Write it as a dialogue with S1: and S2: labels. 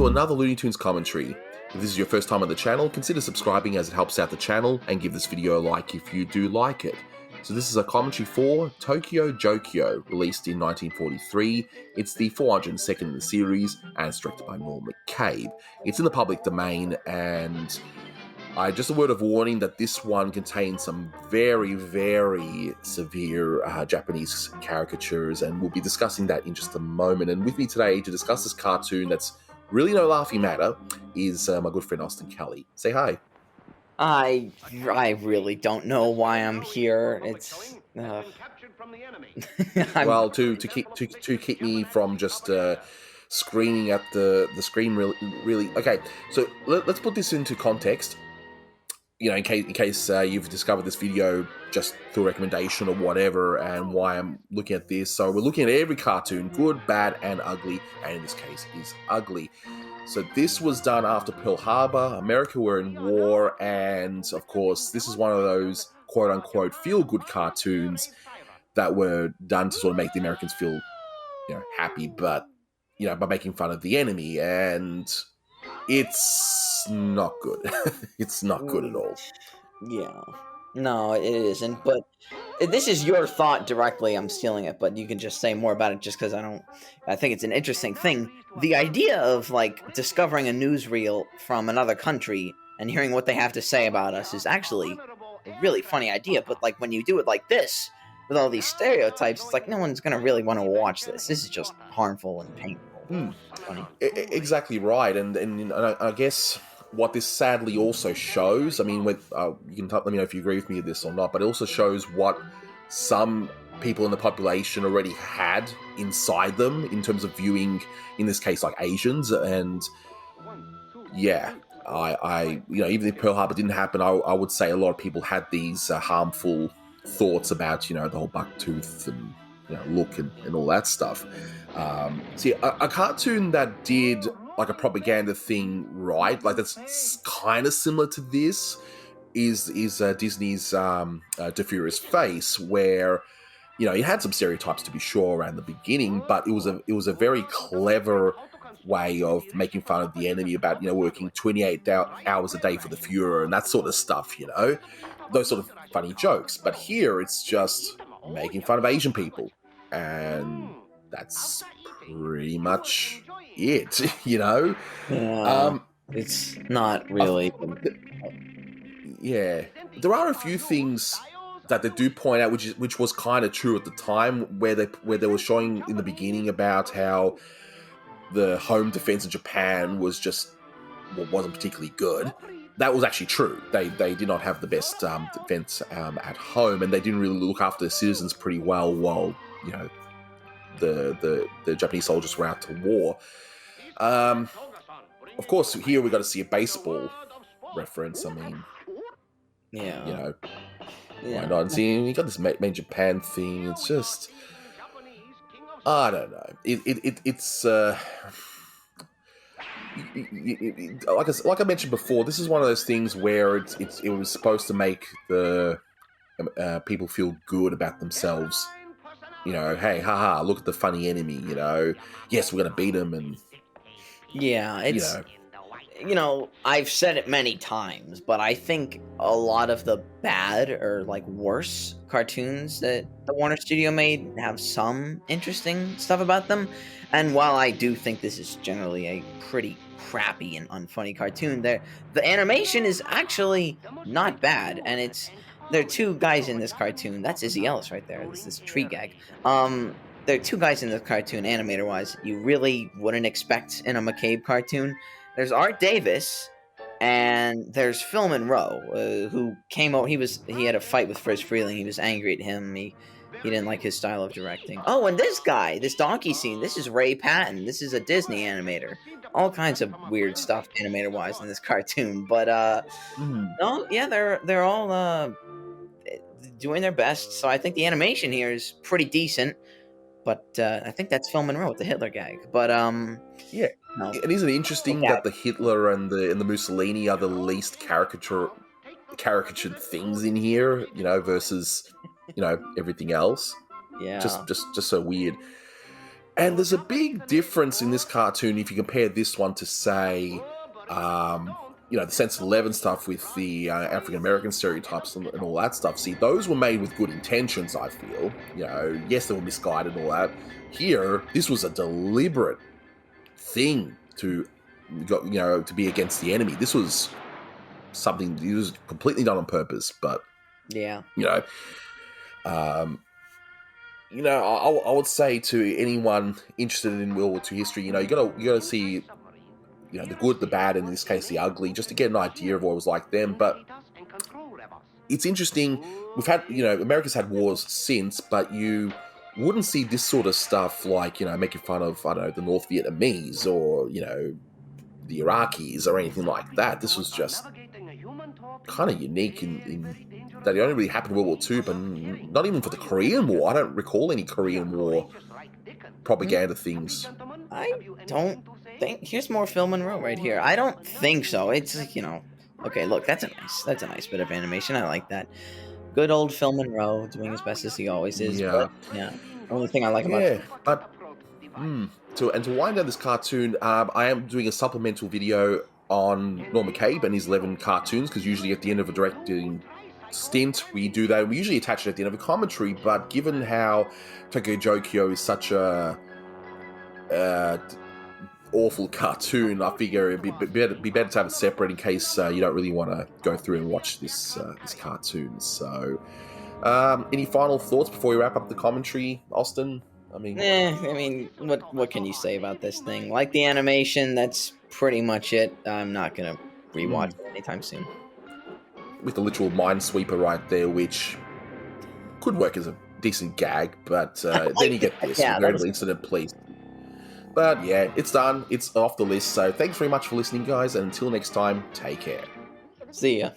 S1: to another Looney Tunes commentary. If this is your first time on the channel, consider subscribing as it helps out the channel, and give this video a like if you do like it. So this is a commentary for Tokio Jokio, released in 1943. It's the 402nd in the series, and it's directed by Norm McCabe. It's in the public domain, and just a word of warning that this one contains some very, very severe Japanese caricatures, and we'll be discussing that in just a moment. And with me today to discuss this cartoon that's really no laughing matter is my good friend Austin Kelly. Say hi.
S2: I really don't know why I'm here. It's
S1: Well, to keep me from just screaming at the screen really. Okay, so let's put this into context. You know, in case you've discovered this video just through a recommendation or whatever, and why I'm looking at this. So we're looking at every cartoon, good, bad, and ugly, and in this case is ugly. So this was done after Pearl Harbor. America were in war, and of course, this is one of those quote-unquote feel-good cartoons that were done to sort of make the Americans feel, happy, but, by making fun of the enemy, and it's not good. It's not good at all.
S2: Yeah. No, it isn't. But this is your thought directly. I'm stealing it, but you can just say more about it just because I think it's an interesting thing. The idea of, discovering a newsreel from another country and hearing what they have to say about us is actually a really funny idea. But, when you do it like this, with all these stereotypes, it's like no one's going to really want to watch this. This is just harmful and painful. Funny.
S1: Exactly right. And I guess what this sadly also shows, I mean, you can let me know if you agree with me with this or not, but it also shows what some people in the population already had inside them in terms of viewing, in this case, like Asians. And yeah, I even if Pearl Harbor didn't happen, I would say a lot of people had these harmful thoughts about, the whole bucktooth and look and all that stuff. See, a cartoon that did a propaganda thing right, that's kind of similar to this, is Disney's De Furious Face, where it had some stereotypes to be sure around the beginning, but it was a very clever way of making fun of the enemy about working 28 hours a day for the Fuhrer and that sort of stuff, those sort of funny jokes. But here it's just making fun of Asian people, and that's pretty much it.
S2: Yeah, it's not really.
S1: Yeah, there are a few things that they do point out, which was kind of true at the time, where they were showing in the beginning about how the home defense in Japan wasn't particularly good. That was actually true. They did not have the best defense at home, and they didn't really look after the citizens pretty well while the Japanese soldiers were out to war. Of course, here we got to see a baseball reference. I mean,
S2: yeah.
S1: Why not? And see, you got this made in Japan thing. It's just, I don't know. It's like I mentioned before, this is one of those things where it was supposed to make the people feel good about themselves. Hey, haha, look at the funny enemy. Yes, we're gonna beat him, and
S2: yeah, it's I've said it many times, but I think a lot of the bad or worse cartoons that the Warner Studio made have some interesting stuff about them. And while I do think this is generally a pretty crappy and unfunny cartoon, the animation is actually not bad, and there are two guys in this cartoon. That's Izzy Ellis right there. This tree gag. There are two guys in the cartoon, animator-wise, you really wouldn't expect in a McCabe cartoon. There's Art Davis, and there's Phil Monroe, who came out. He had a fight with Friz Freleng. He was angry at him. He didn't like his style of directing. Oh, and this guy, this donkey scene, this is Ray Patton. This is a Disney animator. All kinds of weird stuff animator-wise in this cartoon. But no, yeah, they're all doing their best. So I think the animation here is pretty decent. But I think that's Phil Monroe with the Hitler gag. But
S1: yeah. No. And isn't it interesting that the Hitler and the Mussolini are the least caricatured things in here, versus, everything else?
S2: Yeah.
S1: Just so weird. And there's a big difference in this cartoon if you compare this one to, say, the Sense 11 stuff with the African American stereotypes and all that stuff. See, those were made with good intentions, I feel. Yes, they were misguided and all that. Here, this was a deliberate thing to be against the enemy. This was something that was completely done on purpose, but
S2: yeah.
S1: I would say to anyone interested in World War II history, you gotta see, the good, the bad, and in this case the ugly, just to get an idea of what it was like then. But it's interesting. We've had, America's had wars since, but you wouldn't see this sort of stuff like, making fun of, I don't know, the North Vietnamese or, the Iraqis or anything like that. This was just kind of unique in that it only really happened in World War II, but not even for the Korean War. I don't recall any Korean War propaganda things.
S2: I don't think. Here's more Phil Monroe right here. I don't think so. It's okay. Look, that's a nice bit of animation. I like that. Good old Phil Monroe doing as best as he always is.
S1: Yeah.
S2: But, yeah. Only thing I like about
S1: it. But to wind down this cartoon, I am doing a supplemental video on Norm McCabe and his 11 cartoons, because usually at the end of a directing stint we do that. We usually attach it at the end of a commentary, but given how Tokio Jokio is such a awful cartoon, I figure it'd be better to have it separate in case you don't really want to go through and watch this cartoon. So any final thoughts before we wrap up the commentary, Austin?
S2: What can you say about this thing? Like the animation, that's pretty much it. I'm not gonna rewatch it anytime soon.
S1: With the literal Minesweeper right there, which could work as a decent gag, but then you get this veritable incident police. But yeah, it's done. It's off the list. So thanks very much for listening, guys, and until next time, take care.
S2: See ya.